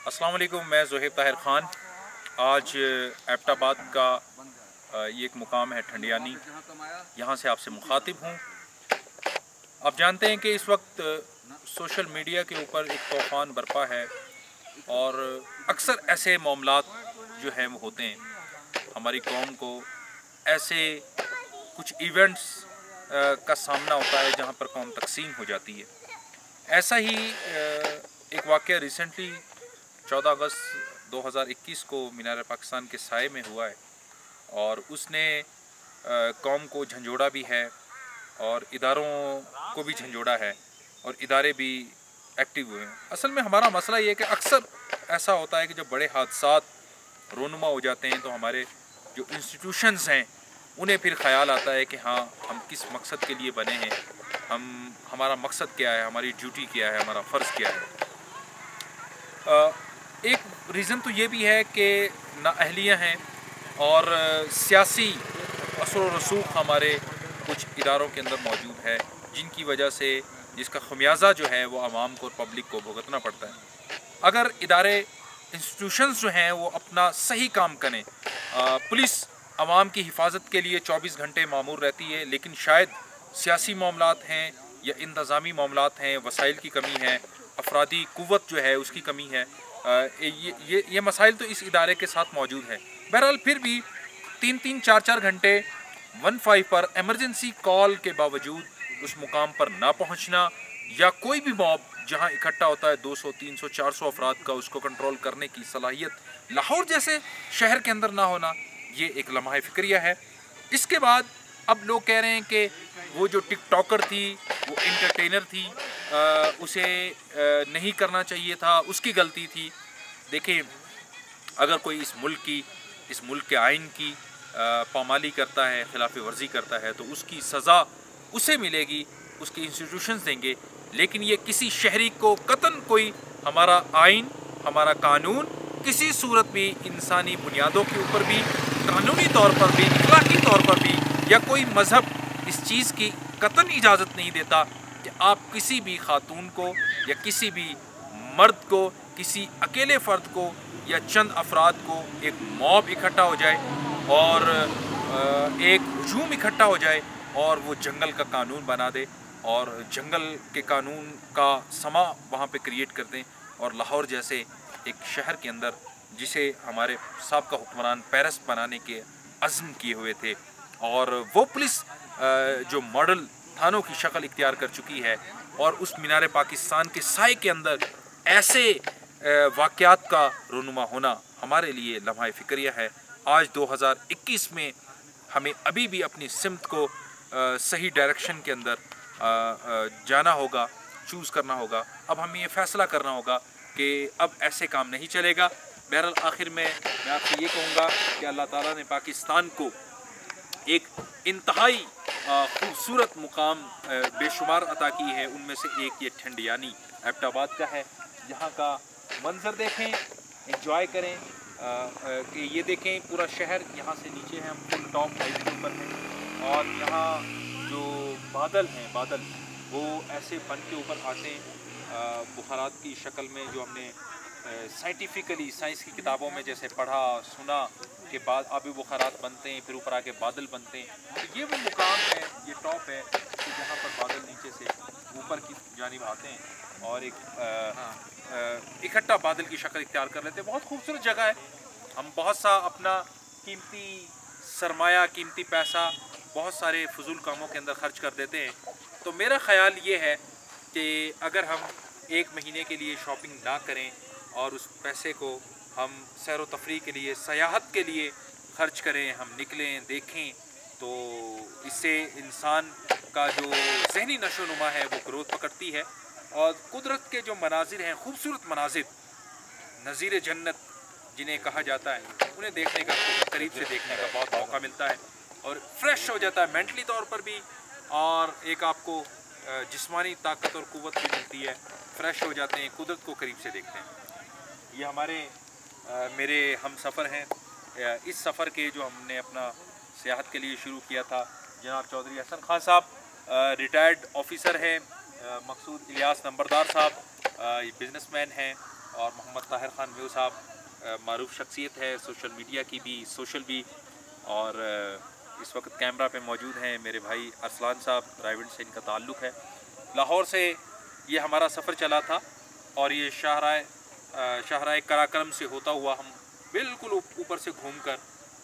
अस्सलाम वालेकुम, मैं ज़ोहेब ताहिर ख़ान। आज एबटाबाद का ये एक मुकाम है ठंडियानी, यहाँ से आपसे मुखातिब हूँ। आप जानते हैं कि इस वक्त सोशल मीडिया के ऊपर एक तूफ़ान बरपा है और अक्सर ऐसे मामलात जो हैं वो होते हैं। हमारी कौम को ऐसे कुछ इवेंट्स का सामना होता है जहाँ पर कौम तकसीम हो जाती है। ऐसा ही एक वाक़या रिसेंटली 14 अगस्त 2021 को मीनार पाकिस्तान के साए में हुआ है और उसने कौम को झंझोड़ा भी है और इदारों को भी झंझोड़ा है और इदारे भी एक्टिव हुए हैं। असल में हमारा मसला ये है कि अक्सर ऐसा होता है कि जब बड़े हादसात रोनुमा हो जाते हैं तो हमारे जो इंस्टीट्यूशंस हैं उन्हें फिर ख्याल आता है कि हाँ, हम किस मकसद के लिए बने हैं, हमारा मकसद क्या है, हमारी ड्यूटी क्या है, हमारा फ़र्ज़ क्या है। एक रीज़न तो ये भी है कि नाअहलियाँ हैं और सियासी असर व रसूख हमारे कुछ इदारों के अंदर मौजूद है, जिनकी वजह से जिसका खमियाजा जो है वो आवाम को और पब्लिक को भुगतना पड़ता है। अगर इदारे इंस्टीट्यूशंस जो हैं वो अपना सही काम करें, पुलिस आवाम की हिफाजत के लिए 24 घंटे मामूर रहती है, लेकिन शायद सियासी मामलात हैं या इंतज़ामी मामलात हैं, वसाइल की कमी है, अफरादी कुव्वत जो है उसकी कमी है, ये मसाइल तो इस इदारे के साथ मौजूद है। बहरहाल फिर भी 3-3, 4-4 घंटे 15 पर एमरजेंसी कॉल के बावजूद उस मुकाम पर ना पहुंचना या कोई भी मॉब जहां इकट्ठा होता है 200, 300, 400 अफराद का, उसको कंट्रोल करने की सलाहियत लाहौर जैसे शहर के अंदर ना होना, ये एक लम्हा फ़िक्रिया है। इसके बाद अब लोग कह रहे हैं कि वो जो टिकटॉकर थी वो इंटरटेनर थी, उसे नहीं करना चाहिए था, उसकी गलती थी। देखिए, अगर कोई इस मुल्क के आइन की पामाली करता है, खिलाफ वर्जी करता है, तो उसकी सज़ा उसे मिलेगी, उसके इंस्टीट्यूशंस देंगे। लेकिन ये किसी शहरी को कतन कोई हमारा आइन, हमारा कानून किसी सूरत भी इंसानी बुनियादों के ऊपर भी, कानूनी तौर पर भी, इखलाकी तौर पर भी, या कोई मज़हब इस चीज़ की कतन इजाज़त नहीं देता कि आप किसी भी खातून को या किसी भी मर्द को, किसी अकेले फ़र्द को या चंद अफराद को एक मॉब इकट्ठा हो जाए और एक हुजूम इकट्ठा हो जाए और वो जंगल का कानून बना दे और जंगल के कानून का समा वहाँ पे क्रिएट कर दें। और लाहौर जैसे एक शहर के अंदर, जिसे हमारे साबका हुक्मरान पेरिस बनाने के अज़्म किए हुए थे, और वो पुलिस जो मॉडल थानों की शक्ल इख्तियार कर चुकी है, और उस मीनार पाकिस्तान के साए के अंदर ऐसे वाक़यात का रोनुमा होना हमारे लिए लम्हा फ़िक्रिया है। आज 2021 में हमें अभी भी अपनी सिमत को सही डायरेक्शन के अंदर जाना होगा, चूज़ करना होगा। अब हमें ये फ़ैसला करना होगा कि अब ऐसे काम नहीं चलेगा। बहरहाल आखिर में मैं आपसे ये कहूँगा कि अल्लाह ताला ने पाकिस्तान को एक इंतहाई खूबसूरत मुकाम बेशुमार अता की है। उनमें से एक ये ठंडियानी एबटाबाद का है। यहाँ का मंजर देखें, एंजॉय करें। कि ये देखें पूरा शहर, यहाँ से नीचे हैं हम, फुल टॉप हाइवे के ऊपर हैं, और यहाँ जो बादल हैं, बादल वो ऐसे बन के ऊपर आते हैं बुखारात की शक्ल में, जो हमने साइंटिफिकली साइंस की किताबों में जैसे पढ़ा सुना के बाद आबी बुखारात बनते हैं, फिर ऊपर आके बादल बनते हैं। तो ये वो मुकाम है, ये टॉप है कि जहाँ पर बादल नीचे से ऊपर की जानिब आते हैं और एक इकट्ठा बादल की शक्ल इख्तियार कर लेते हैं। बहुत खूबसूरत जगह है। हम बहुत सा अपना कीमती सरमाया, कीमती पैसा बहुत सारे फजूल कामों के अंदर खर्च कर देते हैं। तो मेरा ख़्याल ये है कि अगर हम 1 महीने के लिए शॉपिंग ना करें और उस पैसे को हम सैर व तफरीह के लिए, सयाहत के लिए ख़र्च करें, हम निकलें, देखें, तो इससे इंसान का जो ज़हनी नशोनुमा है वो ग्रोथ पकड़ती है। और कुदरत के जो मनाजिर हैं, खूबसूरत मनाजिर, नज़ीर जन्नत जिन्हें कहा जाता है, उन्हें देखने का, करीब से देखने का बहुत मौका मिलता है और फ्रेश हो जाता है मेंटली तौर पर भी, और एक आपको जिस्मानी ताकत और क़ुव्वत भी मिलती है। फ्रेश हो जाते हैं, कुदरत को करीब से देखते हैं। ये हमारे मेरे हम सफ़र हैं। इस सफ़र के जो हमने अपना सियाहत के लिए शुरू किया था, जनाब चौधरी हसन खान साहब रिटायर्ड ऑफिसर हैं, मकसूद इलियास नंबरदार साहब बिज़नेसमैन हैं, और मोहम्मद ताहिर ख़ान मेव साहब मारूफ शख्सियत है, सोशल मीडिया की भी, सोशल भी, और इस वक्त कैमरा पे मौजूद हैं मेरे भाई अरसलान साहब, रायवंड से इनका ताल्लुक़ है। लाहौर से ये हमारा सफ़र चला था और ये शाहराए कराकरम से होता हुआ हम बिल्कुल ऊपर से घूमकर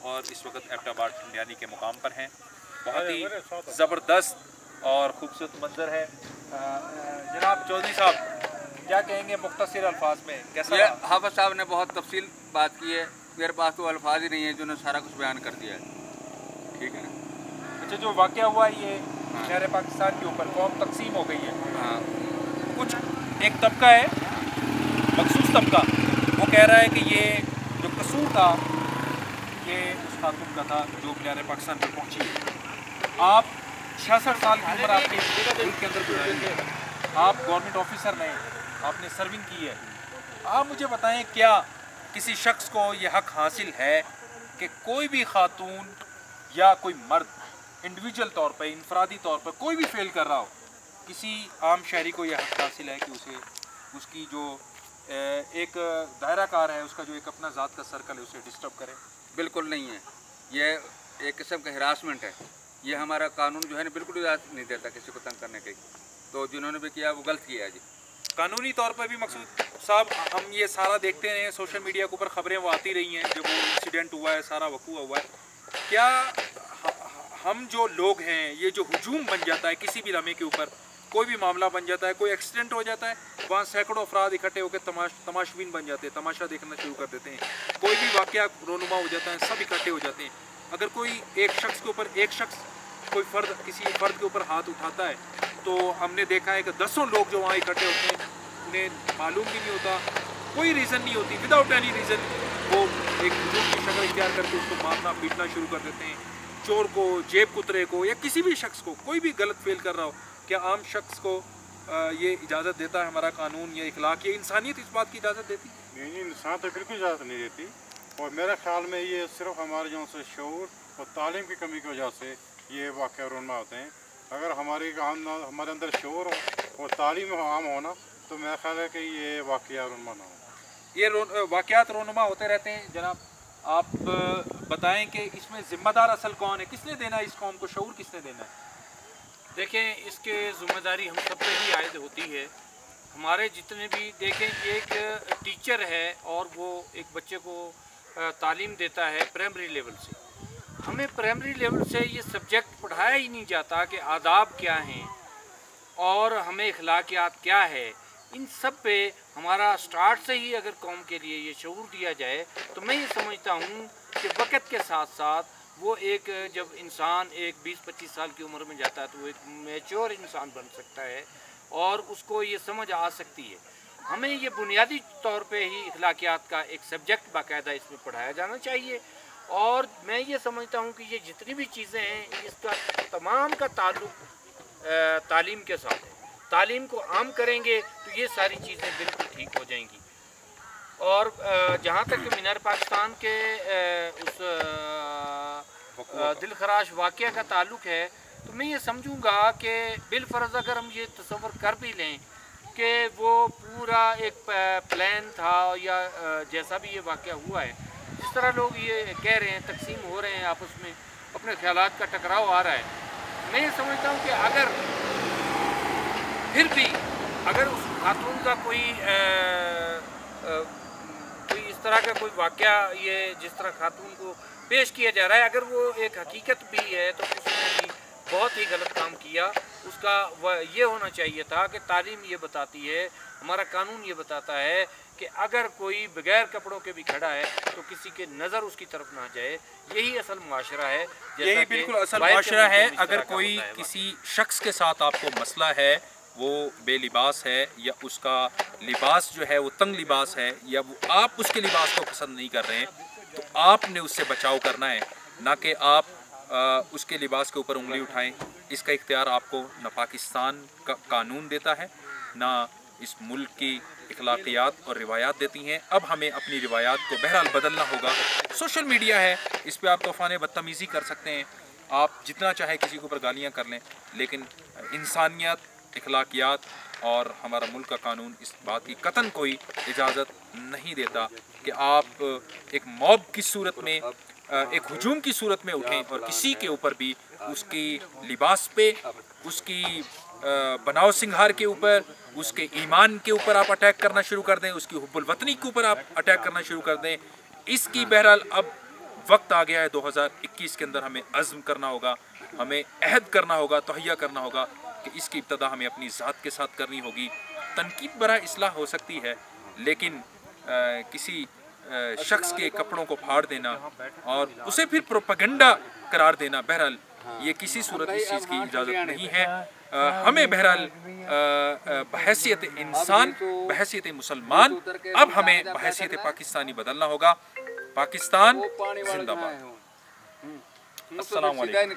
और इस वक्त एबटाबाद ठंडियानी के मुकाम पर हैं। बहुत ही ज़बरदस्त और ख़ूबसूरत मंज़र है। जनाब चौधरी साहब क्या कहेंगे मुख्तसर अल्फाज में, कैसा? हाफिज़ साहब ने बहुत तफसील बात की है, मेरे पास तो अल्फाज ही नहीं है जिन्होंने सारा कुछ बयान कर दिया है। ठीक है ना। अच्छा, जो वाक़या हुआ ये शहर पाकिस्तान के ऊपर, कौम तकसीम हो गई है। हाँ, कुछ एक तबका है, मखसूस तबका, वो कह रहा है कि ये जो कसूर था ये उस खातून का था जो शहर पाकिस्तान में पहुँची है। आप 66 साल की उम्र आपके मुल्क के अंदर गुजारी है, आप गवर्नमेंट ऑफिसर रहे, आपने सर्विंग की है। आप मुझे बताएं, क्या किसी शख्स को ये हक हासिल है कि कोई भी खातून या कोई मर्द इंडिविजुअल तौर पर, इनफरादी तौर पर कोई भी फेल कर रहा हो, किसी आम शहरी को यह हक हासिल है कि उसे उसकी जो एक दायरा कार है, उसका जो एक अपना ज़ात का सर्कल है, उसे डिस्टर्ब करे? बिल्कुल नहीं है। ये एक किस्म का हिरासमेंट है। ये हमारा कानून जो है ना बिल्कुल इजाज़त नहीं देता किसी को तंग करने की। तो जिन्होंने भी किया वो गलत किया है जी। कानूनी तौर पर भी मकसूद साहब, हम ये सारा देखते हैं सोशल मीडिया के ऊपर, ख़बरें वो आती रही हैं जब वो इंसिडेंट हुआ है, सारा वकूआ हुआ है। क्या हम जो लोग हैं, ये जो हुजूम बन जाता है किसी भी लम्हे के ऊपर, कोई भी मामला बन जाता है, कोई एक्सीडेंट हो जाता है, वहाँ सैकड़ों अफराद इकट्ठे होकर तमाशबीन बन जाते हैं, तमाशा देखना शुरू कर देते हैं। कोई भी वाक़या रोनुमा हो जाता है, सब इकट्ठे हो जाते हैं। अगर कोई एक शख्स के ऊपर, एक शख्स कोई फ़र्द किसी फ़र्द के ऊपर हाथ उठाता है, तो हमने देखा है कि दसों लोग जो वहाँ इकट्ठे होते हैं, उन्हें मालूम भी नहीं होता, कोई रीज़न नहीं होती, विदाउट एनी रीज़न वो एक हुजूम की शक्ल इख्तियार करके उसको मारना पीटना शुरू कर देते हैं। चोर को, जेब कुतरे को, या किसी भी शख्स को, कोई भी गलत फेल कर रहा हो, क्या आम शख्स को ये इजाज़त देता है हमारा कानून या इखलाक या इंसानियत इस बात की इजाज़त देती? नहीं, इंसान तो बिल्कुल इजाज़त नहीं देती। और मेरे ख्याल में ये सिर्फ हमारे जो से शऊर और तालीम की कमी की वजह से ये वाक़या रोनमा होते हैं। अगर हमारे अंदर शऊर और तालीम आम होना, तो मेरा ख्याल है कि ये वाक़या रोनमा ना हो। ये वाक़यात रोनुमा होते रहते हैं। जनाब आप बताएं कि इसमें ज़िम्मेदार असल कौन है, किसने देना है इस कौम को, शऊर किसने देना है? देखें, इसके ज़िम्मेदारी हम सब पे ही आयद होती है। हमारे जितने भी, देखें, एक टीचर है और वो एक बच्चे को तालीम देता है प्राइमरी लेवल से। हमें प्राइमरी लेवल से ये सब्जेक्ट पढ़ाया ही नहीं जाता कि आदाब क्या हैं और हमें अखलाकियात क्या है। इन सब पे हमारा स्टार्ट से ही अगर कौम के लिए ये शऊर दिया जाए, तो मैं ये समझता हूँ कि वक़्त के साथ साथ वो एक, जब इंसान एक 20-25 साल की उम्र में जाता है तो वो एक मैच्योर इंसान बन सकता है और उसको ये समझ आ सकती है। हमें ये बुनियादी तौर पे ही अखलाकियात का एक सब्जेक्ट बाकायदा इसमें पढ़ाया जाना चाहिए। और मैं ये समझता हूँ कि ये जितनी भी चीज़ें हैं, इसका तमाम का ताल्लुक़ तालीम के साथ है। तालीम को आम करेंगे तो ये सारी चीज़ें बिल्कुल ठीक हो जाएंगी। और जहाँ तक मीनार पाकिस्तान के उस दिलखराश वाक़या का ताल्लुक़ है, तो मैं ये समझूंगा कि बिलफर्ज अगर हम ये तसव्वुर कर भी लें कि वो पूरा एक प्लान था, या जैसा भी ये वाक़या हुआ है, जिस तरह लोग ये कह रहे हैं, तकसीम हो रहे हैं, आपस में अपने ख़यालात का टकराव आ रहा है, मैं ये समझता हूँ कि अगर फिर भी अगर उस खातून का कोई इस तरह का कोई वाक़या, ये जिस तरह खातून को पेश किया जा रहा है, अगर वो एक हकीकत भी है, तो उसने भी बहुत ही गलत काम किया। उसका ये होना चाहिए था कि तालीम ये बताती है, हमारा कानून ये बताता है कि अगर कोई बगैर कपड़ों के भी खड़ा है तो किसी के नज़र उसकी तरफ ना जाए। यही असल मुआशरा है, यही बिल्कुल असल मुआशरा है। अगर कोई किसी शख्स के साथ आपको मसला है, वो बेलिबास है या उसका लिबास जो है वो तंग लिबास है, या वो आप उसके लिबास को पसंद नहीं कर रहे हैं, तो आपने उससे बचाव करना है, ना कि आप उसके लिबास के ऊपर उंगली उठाएं। इसका इख्तियार आपको न पाकिस्तान का कानून देता है, ना इस मुल्क की इखलाकियात और रिवायात देती हैं। अब हमें अपनी रिवायात को बहरहाल बदलना होगा। सोशल मीडिया है, इस पर आप तूफ़ान बदतमीज़ी कर सकते हैं, आप जितना चाहे किसी के ऊपर गालियाँ कर लें, लेकिन इंसानियत, इखलाकियात और हमारा मुल्क का कानून इस बात की कतन कोई इजाज़त नहीं देता कि आप एक मॉब की सूरत में, एक हुजूम की सूरत में उठें और किसी के ऊपर भी उसकी लिबास पे, उसकी बनाव सिंगार के ऊपर, उसके ईमान के ऊपर आप अटैक करना शुरू कर दें, उसकी हुब्बुल वतनी के ऊपर आप अटैक करना शुरू कर दें। इसकी बहरहाल अब वक्त आ गया है 2021 के अंदर हमें अज़्म करना होगा, हमें अहद करना होगा, तहैया करना होगा कि इसकी इब्तदा हमें अपनी ज़ात के साथ करनी होगी। तनकीद बरा इस्लाह हो सकती है, लेकिन किसी शख्स के कपड़ों को फाड़ देना और उसे फिर प्रोपेगेंडा करार देना, बहरहाल ये किसी सूरत इस चीज़ की इजाज़त नहीं है। हमें बहरहाल बहैसियत इंसान, बहैसियत मुसलमान, अब हमें बहैसियत पाकिस्तानी बदलना होगा। पाकिस्तान जिंदाबाद। अस्सलाम वालेकुम।